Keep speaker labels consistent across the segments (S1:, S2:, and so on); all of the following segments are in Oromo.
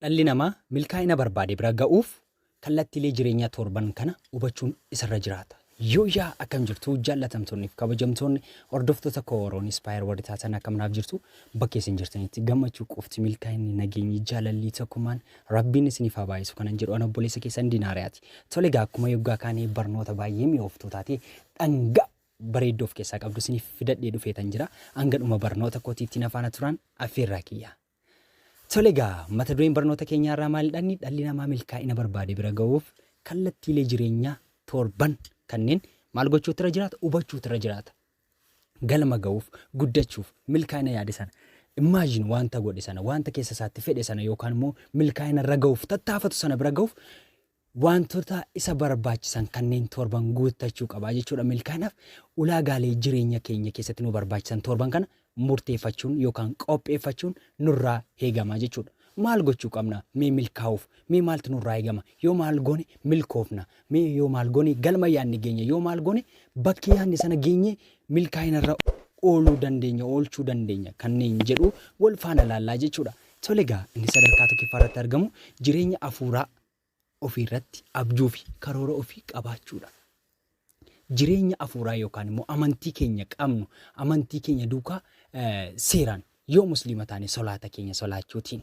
S1: Dhalli namaa milkaa'ina barbaade bira ga'uuf kallattiilee jireenyaa torban kana hubachuun isarra jiraata. Yoo yaa akkam jirtu jaallatamtoonniif kabajamtoonni hordoftoota kooroon Inspire warri taatan akkamnaaf jirtu bakka isin jirtanitti gammachuu qofti milkaa'inni nageenyi jaalallii tokkummaan rabbiin isiniif haa baay'isu kanan jedhu ana obboleessa keessan Dinaariyaati. Tole egaa akkuma yoggaa kaanee barnoota baay'ee mi'ooftuu taatee dhangaa bareeddoo of keessaa qabdu isiniif fidadhee dhufeetan jira. Hanga dhuma barnoota kootiitti nafaana turan affeerraa kiyya. Tole egaa mata dureen barnoota keenyaa irraa maalidhaan dhalli namaa milkaa'ina barbaade bira ga'uuf kallattiilee jireenyaa torban kanneen maal gochuutu irra jiraata hubachuutu irra jiraata. Galma ga'uuf guddachuuf milkaa'ina yaade sana imagine wanta godhe sana wanta keessa isaatti fedhe sana yookaan immoo milkaa'ina irra ga'uuf tattaafatu sana bira ga'uuf wantoota isa barbaachisan kanneen torban guuttachuu qabaa jechuudha. Milkaa'inaaf ulaagaalee jireenya keenya keessatti nu barbaachisan torban kana murteeffachuun yookaan qopheeffachuun nurraa eegama jechuudha. Maal gochuu qabna? Mee milkaa'uuf? Mee maaltu nurraa eegama? Yoo maal goone milkoofna? Mee yoo maal goone galma yaadni geenye? Yoo maal goone bakki yaadni sana geenye milkaa'inarra ooluu dandeenya, oolchuu dandeenya kanneen jedhu wal faana laallaa jechuudha. Tole egaa inni sadarkaa tokkoffaa irratti argamu jireenya hafuuraa ofiirratti abjuu fi karoora ofii qabaachuudha. Jireenya hafuuraa yookaan immoo amantii keenya qabnu, amantii keenya duukaa seeraan yoo musliima taane solaata keenya solaachuutiin,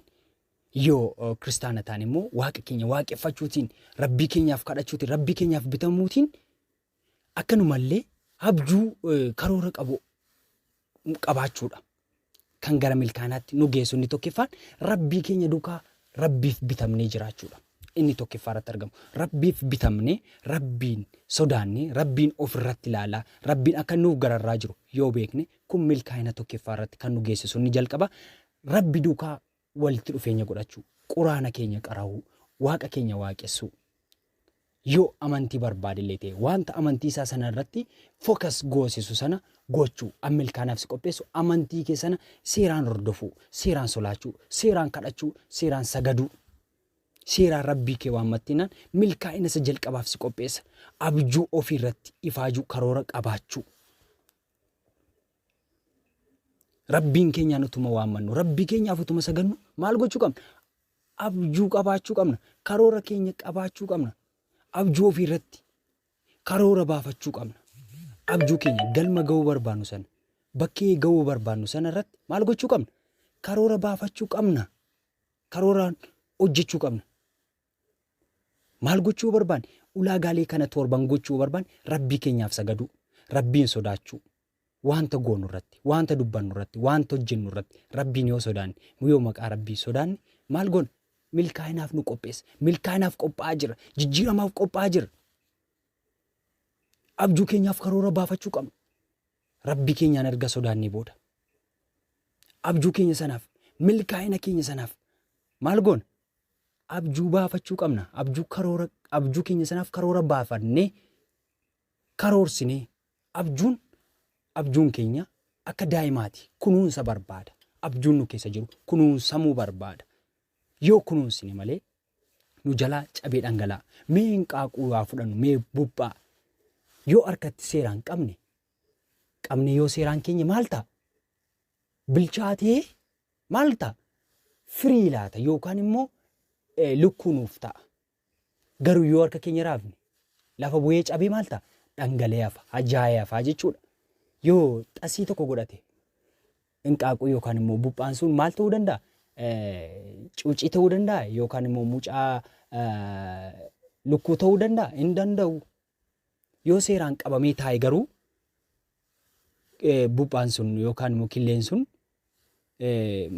S1: yoo kiristaana taane immoo waaqa keenya waaqeffachuutiin, rabbii keenyaaf kadhachuutiin, rabbii keenyaaf bitamuutiin akkanumallee abjuu karoora qabaachuudha. Kan gara milkaa'inaatti nu geessu inni tokkoffaan rabbii keenya duukaa rabbiif bitamnee jiraachuudha. Inni tokkoffaa irratti argamu. Rabbiif bitamnee, rabbiin sodaannee, rabbiin ofirratti ilaalaa, rabbiin akka nuuf gararraa jiru yoo beekne kun milkaa'ina tokkoffaa irratti kan nu geessisu inni jalqaba. Rabbi duukaa walitti dhufeenya godhachuu, quraana keenya qara'uu, waaqa keenya waaqessuu. Yoo amantii barbaadillee ta'e wanta amantii isaa sana irratti focus goosisu sana gochuu, milkaa'inaaf si qopheessu amantii kee sana seeraan hordofuu, seeraan solaachuu, seeraan kadhachuu, seeraan sagaduu. Seeraan rabbii kee waammattinaan milkaa'ina isa jalqabaaf si qopheessa. Abjuu ofiirratti ifaajuu karoora qabaachuu. Rabbiin keenyaan utuma waammannu, rabbii keenyaaf utuma sagannu maal gochuu qabna? Abjuu qabaachuu qabna. Karoora keenya qabaachuu qabna. Abjuu ofiirratti karoora baafachuu qabna. Abjuu keenya galma ga'uu barbaannu sana, bakkee ga'uu barbaannu sana irratti maal gochuu qabna? Karoora baafachuu qabna. Karooraan hojjechuu qabna. Maal gochuu barbaanne? Ulaagaalee kana torban gochuu barbaanne rabbii keenyaaf sagaduu, rabbiin sodaachuu. Wanta goonu irratti, wanta dubbannu irratti, wanta hojjennu irratti rabbiin yoo sodaanne, yoo maqaa rabbii sodaanne maal goona? Milkaa'inaaf nu qopheessa. Milkaa'inaaf qophaa'aa jira. Jijjiiramaaf qophaa'aa jira. Abjuu keenyaaf karoora baafachuu qabna. Rabbii keenyaan erga sodaannee booda. Abjuu keenya sanaaf, milkaa'ina keenya sanaaf maal goona? Abjuu baafachuu qabna. Abjuu keenya sanaaf karoora baafannee karoorsinee abjuun keenya akka daa'imaati kunuunsa barbaada. Abjuun nu keessa jiru kunuunsamuu barbaada. Yoo kunuunsine malee nu jalaa cabee dhangalaa. Mee hinqaaquu waa fudhannu, mee buphaa. Yoo harkatti seeraan qabne yoo seeraan keenya maal ta'a? Bilchaatee maal ta'a? Firii laata yookaan immoo lukkuu nuuf ta'a. Garuu yoo harka keenya raafne lafa bu'ee cabee maal ta'a? Dhangala'ee hafa, hajaa'ee hafa jechuudha. Yoo xasii tokko godhate hinqaaquu yookaan immoo buphaan sun maal ta'uu danda'a? Cuucii ta'uu danda'a yookaan immoo mucaa lukkuu ta'uu danda'a? Hin danda'u. Yoo seeraan qabamee taa'e garuu buphaan sun yookaan immoo killeen sun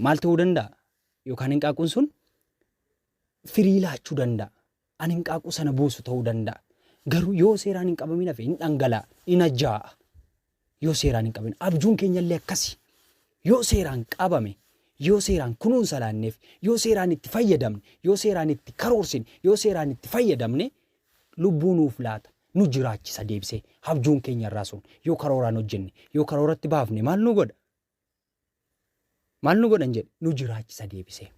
S1: maal ta'uu danda'a? Yookaan hinqaaquun sun firii laachuu danda'a. Ani hinqaaquu sana buusu ta'uu danda'a. Garuu yoo seeraan hin qabamin hafe hin dhangala'a, hin ajjaa'a. Yoo seeraan hin qabamin abjuun keenyallee akkasi. Yoo seeraan qabame, yoo seeraan kunuunsa laanneef, yoo seeraan itti fayyadamne, yoo seeraan itti karoorsine, yoo seeraan itti fayyadamne lubbuu nuuf laata. Nu jiraachisa deebisee abjuun keenya irraa sun yoo karooraan hojjenne, yoo karooratti baafne maal nu godha? Maal nu godhan jedhe? Nu jiraachisa deebisee.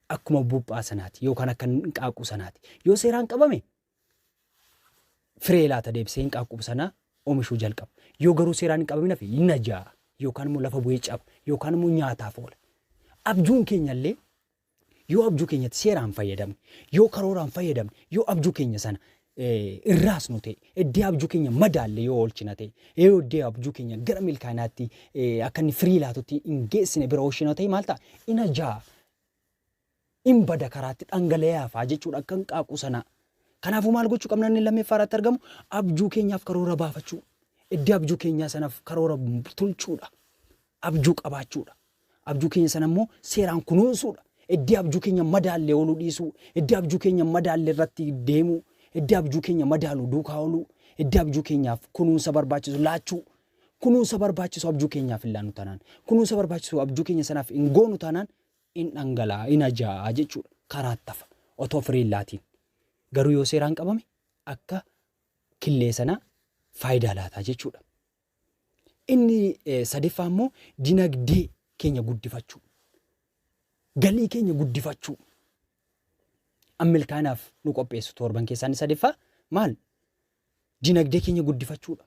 S1: Akkuma buphaa sanaati yookaan akka hinqaaquu sanaati. Yoo seeraan qabame firee laata deebisee hinqaaquu sana oomishuu jalqaba. Yoo garuu seeraan hin qabamin hafe hin ajjaa'a yookaan immoo lafa bu'ee caba yookaan immoo nyaataaf oola. Abjuun keenyallee yoo abjuu keenyatti seeraan fayyadamne, yoo karooraan fayyadamne, yoo abjuu keenya sana irraas nu ta'e, iddoo abjuu keenya madaalle yoo oolchina ta'e, yoo iddoo abjuu keenya gara milkaa'inaatti akka inni firii laatutti hin geessine bira oolchina ta'e maal ta'a? Ina jaa in bada karaatti dhangala'ee hafaa jechuudha akka hin qaaqu sana. Kanaafuu maal gochuu qabna inni lammeeffaa irratti argamu? Abjuu keenyaaf karoora baafachuu. Iddoo abjuu keenyaa sanaaf karoora tolchuudha. Abjuu qabaachuudha. Abjuu keenya sana immoo seeraan kunuunsuudha. Iddoo abjuu keenya madaalle ooluu dhiisuu. Iddoo abjuu keenya madaalle irratti deemuu. Iddoo abjuu keenya madaalu duukaa ooluu. Iddoo abjuu keenyaaf kunuunsa barbaachisu laachuu. Kunuunsa barbaachisu abjuu keenyaaf hin laannu taanaan. Kunuunsa barbaachisu abjuu keenya sanaaf hin goonu taanaan in dhangalaa, in ajaa'a jechuudha. Karaa tafa otoo firii laatiin. Garuu yoo seeraan qabame akka killee sana faayidaa laataa jechuudha. Inni sadaffaa immoo dinagdee keenya guddifachuu. Galii keenya guddifachuu. Milkaa'inaaf nu qopheessu torban keessaa inni sadaffaa maal? Dinagdee keenya guddifachuudha.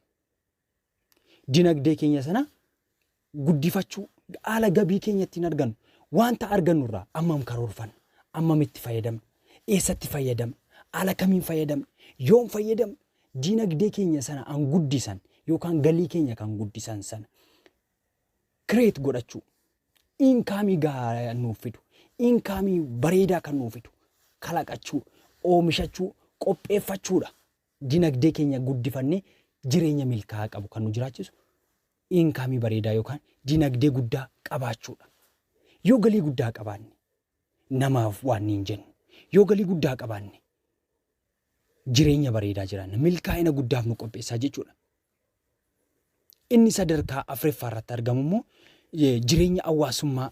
S1: Dinagdee keenya sana guddifachuu. Haala gabii keenya ittiin argannu. Wanta argannu irraa ammam karoorfanna? Ammam itti fayyadamna? Eessatti fayyadamna? Haala kamiin fayyadamna? Yoom fayyadamna? Dinagdee keenya sana an guddisan yookaan galii keenya kan guddisan sana kireet godhachuu. Inkaamii gaarii nuuf fidu. Inkaamii bareedaa kan nuuf fidu. Kalaqachuu, oomishachuu, qopheeffachuudha. Dinagdee keenya guddifannee jireenya milkaa'aa qabu kan nu jiraachisu inkaamii bareedaa yookaan dinagdee guddaa qabaachuudha. Yoo galii guddaa qabaanne namaaf waan hin jennu. Yoo galii guddaa qabaanne jireenya bareedaa jiraanna. Milkaa'ina guddaaf nu qopheessaa jechuudha. Inni sadarkaa afuraffaa irratti argamu immoo jireenya hawaasummaa.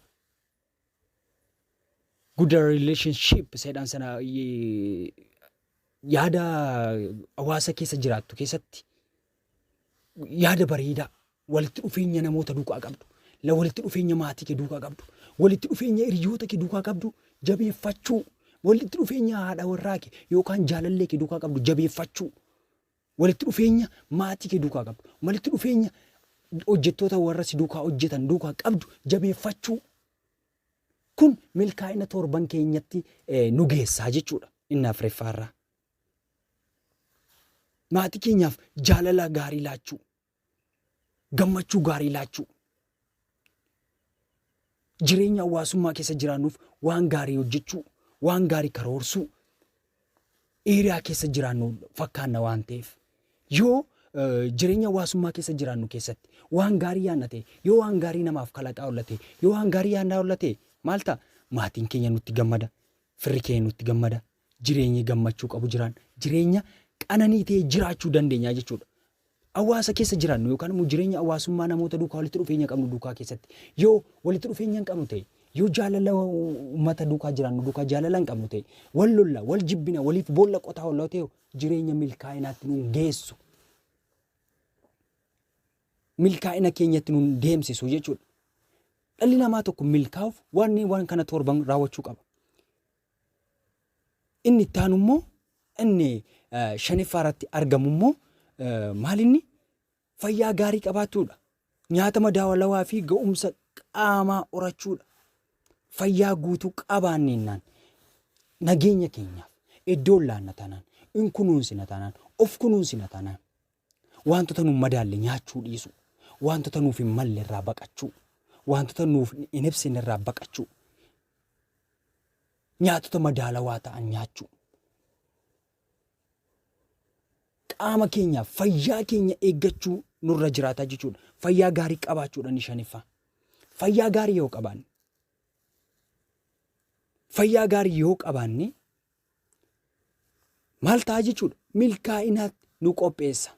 S1: Good relationship seedhaan sana yaada hawaasa keessa jiraattu keessatti yaada bareedaa walitti dhufeenya namoota duukaa qabdu. Walitti dhufeenya maatii kee duukaa qabdu. Walitti dhufeenya hiriyoota kee duukaa qabdu jabeeffachuu. Walitti dhufeenya haadha warraa kee yookaan jaalallee kee duukaa qabdu jabeeffachuu. Walitti dhufeenya maatii kee duukaa qabdu. Walitti dhufeenya hojjettoota warra si duukaa hojjetan duukaa qabdu jabeeffachuu. Kun milkaa'ina torban keenyatti nu geessaa jechuudha. Inni afuraffaarraa. Maatii keenyaaf jaalala gaarii laachuu. Gammachuu gaarii laachuu. Jireenya hawaasummaa keessa jiraannuuf waan gaarii hojjechuu. Waan gaarii karoorsuu. Eeriyaa keessa jiraannu fakkaanna waan ta'eef. Yoo jireenya hawaasummaa keessa jiraannu keessatti waan gaarii yaadna ta'e, yoo waan gaarii namaaf kalaqaa oolate, yoo waan gaarii yaadnaa oolate maal ta'a? Maatiin keenya nutti gammada. Firri keenya nutti gammada. Jireenyi gammachuu qabu jiraan. Jireenya qananii ta'e jiraachuu dandeenya jechuudha. Hawaasa keessa jiraannu yookaan immoo jireenya hawaasummaa namoota duukaa walitti dhufeenya qabnu duukaa keessatti yoo walitti dhufeenya hin qabnu ta'e, yoo jaalala uummata duukaa jiraannu duukaa jaalala hin qabnu ta'e, wal lolla, wal jibbina, waliif boolla qotaa oolaa ta'e jireenya milkaa'inaatti nu geessu. Milkaa'ina keenyatti nu deemsisu jechuudha. Dhalli namaa tokko milkaa'uuf waan kana torban raawwachuu qaba. Inni itti aanu immoo inni shanaffaa irratti argamu immoo maalinni fayyaa gaarii qabaatuudha. Nyaata madaalawaa fi ga'umsa qaamaa horachuudha. Fayyaa guutuu qabaanneenaan nageenya keenyaaf iddoo laanna taanaan, in kunuunsina taanaan, of kunuunsina taanaan wantoota nuuf madaalle nyaachuu dhiisu. Wantoota nuuf hin malle irraa baqachuu. Wantoota nuuf hin ibsine irraa baqachuu. Nyaatota madaalawaa ta'an nyaachuu. Qaama keenyaaf fayyaa keenya eeggachuu nurra jiraata jechuudha. Fayyaa gaarii qabaachuudha ni shanaffaa. Fayyaa gaarii yoo qabaanne. Fayyaa gaarii yoo qabaanne maal ta'a jechuudha? Milkaa'inaatti nu qopheessa.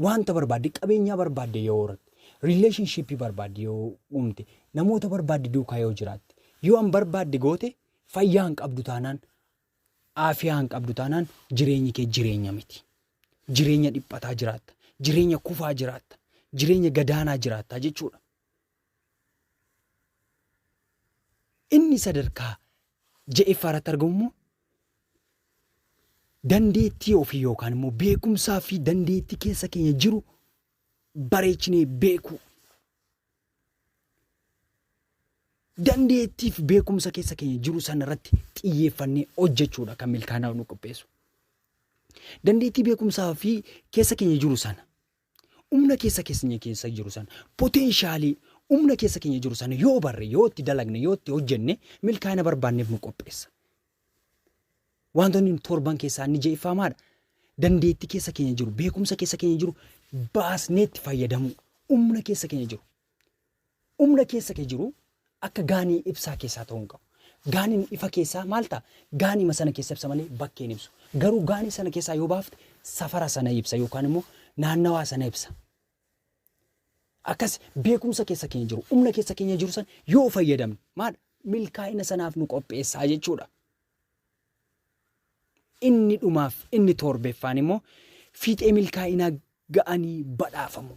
S1: Wanta barbaadde qabeenyaa barbaadde yoo horatte, relationship barbaadde yoo uumte, namoota barbaadde duukaa yoo jiraatte, yoo an barbaadde goote fayyaa hin qabdu taanaan, aafiyaa hin qabdu taanaan jireenyi kee jireenya miti. Jireenya dhiphataa jiraatta, jireenya kufaa jiraatta, jireenya gadaanaa jiraatta jechuudha. Inni sadarkaa ja'affaa irratti argamu immoo dandeettii ofii yookaan immoo beekumsaa fi dandeettii keessa keenya jiru bareechinee beekuu. dandeettiif beekumsa keessa keenya jiru sana irratti xiyyeeffannee hojjechuudha kan milkaa'inaaf nu qopheessu. Dandeettii beekumsaa fi keessa keenya jiru sana, humna keessa jiru sana, poteenshaalii humna keessa keenya jiru sana yoo barre, yoo itti dalagne, yoo itti hojjenne milkaa'ina barbaanneef nu qopheessa. Wantoonni torban keessaa inni jeeffamaadha. Dandeettii keessa keenya jiru, beekumsa keessa keenya jiru baasnee itti fayyadamu. Humna keessa keenya jiru. Humna keessa keenya jiru akka gaanii ibsaa keessaa ta'uu hin qabu. Gaaniin ifa keessaa maal ta'a? Gaanii sana keessa ibsa malee bakkeen ibsu. Garuu gaanii sana keessaa yoo baafte safara sana ibsa yookaan immoo naannawaa sana ibsa. Akkas beekumsa keessa keenya jiru, humna keessa keenya jiru sana yoo fayyadamne maal milkaa'ina sanaaf nu qopheessaa jechuudha. Inni dhumaaf inni torbeeffaan immoo fiixee milkaa'inaa ga'anii badhaafamu.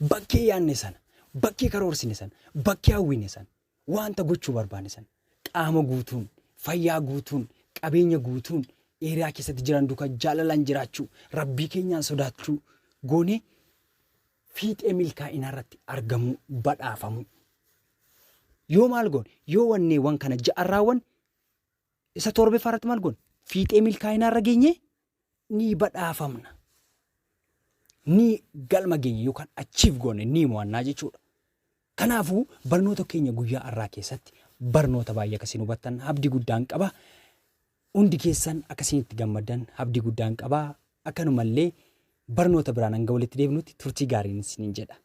S1: Bakkee yaadne sana, bakkee karoorsine sana, bakkee hawwine sana, wanta gochuu barbaanne sana, qaama guutuun, fayyaa guutuun, qabeenya guutuun, eeriyaa keessatti jiran duukaa jaalalaan jiraachuu, rabbii keenyaan sodaachuu goonee fiixee milkaa'inaa irratti argamu badhaafamu. Yoo maal goone? Yoo wanneewwan kana ja'an raawwanne isa torbeeffaa irratti maal goone? Fiixee milkaa'inaa irra geenye ni badhaafamna. Ni galma geenye yookaan achiif goone ni mo'annaa jechuudha. Kanaafuu barnoota keenya guyyaa har'aa keessatti barnoota baay'ee akkasiin hubattan abdii guddaan qaba. Hundi keessan akkasiin itti gammadan abdii guddaan qaba. Akkanumallee barnoota biraan hanga walitti deebinutti turtii gaariin isiniin jedha.